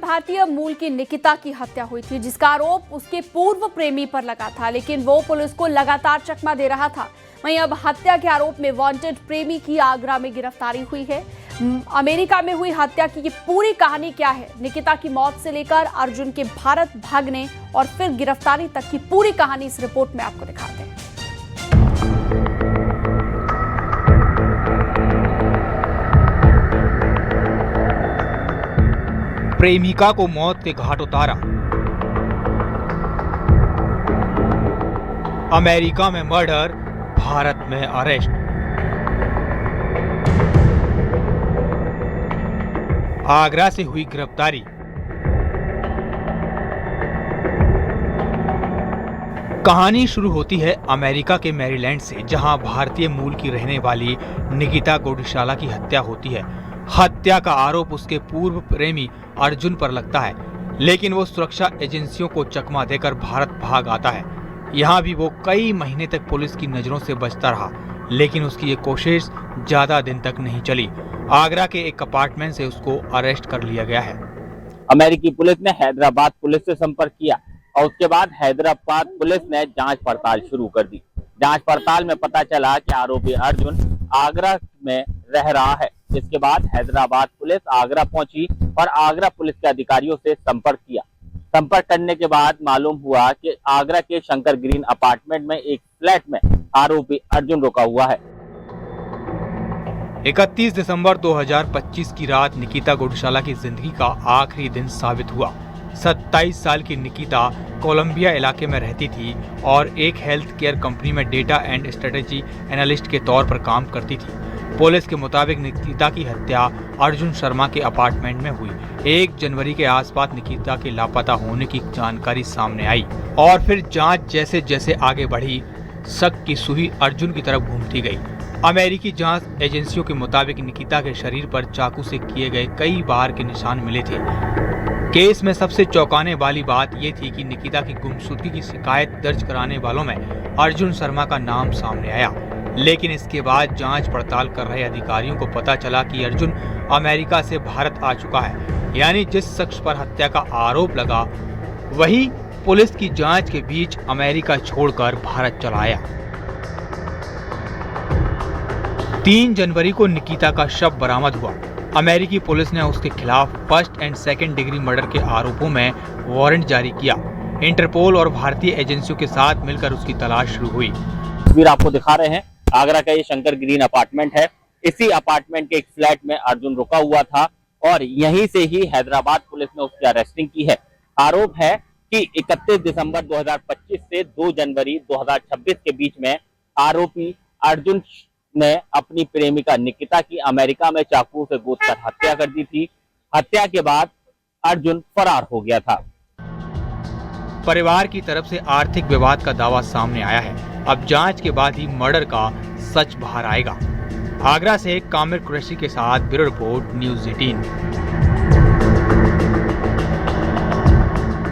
भारतीय मूल की निकिता की हत्या हुई थी, जिसका आरोप उसके पूर्व प्रेमी पर लगा था, लेकिन वो पुलिस को लगातार चकमा दे रहा था। वहीं अब हत्या के आरोप में वांटेड प्रेमी की आगरा में गिरफ्तारी हुई है। अमेरिका में हुई हत्या की पूरी कहानी क्या है, निकिता की मौत से लेकर अर्जुन के भारत भागने और फिर गिरफ्तारी तक की पूरी कहानी इस रिपोर्ट में आपको दिखाते हैं। प्रेमिका को मौत के घाट उतारा। अमेरिका में मर्डर, भारत में अरेस्ट। आगरा से हुई गिरफ्तारी। कहानी शुरू होती है अमेरिका के मैरीलैंड से, जहां भारतीय मूल की रहने वाली निकिता गोडिशाला की हत्या होती है। हत्या का आरोप उसके पूर्व प्रेमी अर्जुन पर लगता है, लेकिन वो सुरक्षा एजेंसियों को चकमा देकर भारत भाग आता है। यहाँ भी वो कई महीने तक पुलिस की नजरों से बचता रहा, लेकिन उसकी ये कोशिश ज्यादा दिन तक नहीं चली। आगरा के एक अपार्टमेंट से उसको अरेस्ट कर लिया गया है। अमेरिकी पुलिस ने हैदराबाद पुलिस से संपर्क किया और उसके बाद हैदराबाद पुलिस ने जांच पड़ताल शुरू कर दी। जांच पड़ताल में पता चला कि आरोपी अर्जुन आगरा में रह रहा है। इसके बाद हैदराबाद पुलिस आगरा पहुंची और आगरा पुलिस के अधिकारियों से संपर्क किया। संपर्क करने के बाद मालूम हुआ कि आगरा के शंकर ग्रीन अपार्टमेंट में एक फ्लैट में आरोपी अर्जुन रुका हुआ है। 31 दिसंबर 2025 की रात निकिता गोडिशाला की जिंदगी का आखिरी दिन साबित हुआ। 27 साल की निकिता कोलंबिया इलाके में रहती थी और एक हेल्थ केयर कंपनी में डेटा एंड स्ट्रेटेजी एनालिस्ट के तौर पर काम करती थी। पुलिस के मुताबिक निकिता की हत्या अर्जुन शर्मा के अपार्टमेंट में हुई। 1 जनवरी के आसपास निकिता के लापता होने की जानकारी सामने आई और फिर जांच जैसे जैसे आगे बढ़ी, शक की सुई अर्जुन की तरफ घूमती गई। अमेरिकी जांच एजेंसियों के मुताबिक निकिता के शरीर पर चाकू से किए गए कई बार के निशान मिले थे। केस में सबसे चौंकाने वाली बात यह थी कि निकिता की गुमशुदगी की शिकायत दर्ज कराने वालों में अर्जुन शर्मा का नाम सामने आया, लेकिन इसके बाद जांच पड़ताल कर रहे अधिकारियों को पता चला कि अर्जुन अमेरिका से भारत आ चुका है। यानी जिस शख्स पर हत्या का आरोप लगा वही पुलिस की जांच के बीच अमेरिका छोड़कर भारत चला आया। 3 जनवरी को निकिता का शव बरामद हुआ। अमेरिकी पुलिस ने उसके खिलाफ first and second degree murder के आरोपों में वारंट जारी किया। इंटरपोल और भारतीय एजेंसियों के साथ मिलकर उसकी तलाश शुरू हुई। तस्वीर आपको दिखा रहे हैं, आगरा का ये शंकर ग्रीन अपार्टमेंट है। इसी अपार्टमेंट के एक फ्लैट में अर्जुन रुका हुआ था और यहीं से ही हैदराबाद पुलिस ने उसकी अरेस्टिंग की है। आरोप है कि 31 दिसंबर 2025 से 2 जनवरी 2026 के बीच में आरोपी अर्जुन ने अपनी प्रेमिका निकिता की अमेरिका में चाकू से गोदकर हत्या कर दी थी। हत्या के बाद अर्जुन फरार हो गया था। परिवार की तरफ से आर्थिक विवाद का दावा सामने आया है। अब जांच के बाद ही मर्डर का सच बाहर आएगा। आगरा से कामिर कुरैशी के साथ ब्यूरो रिपोर्ट, न्यूज़ 18।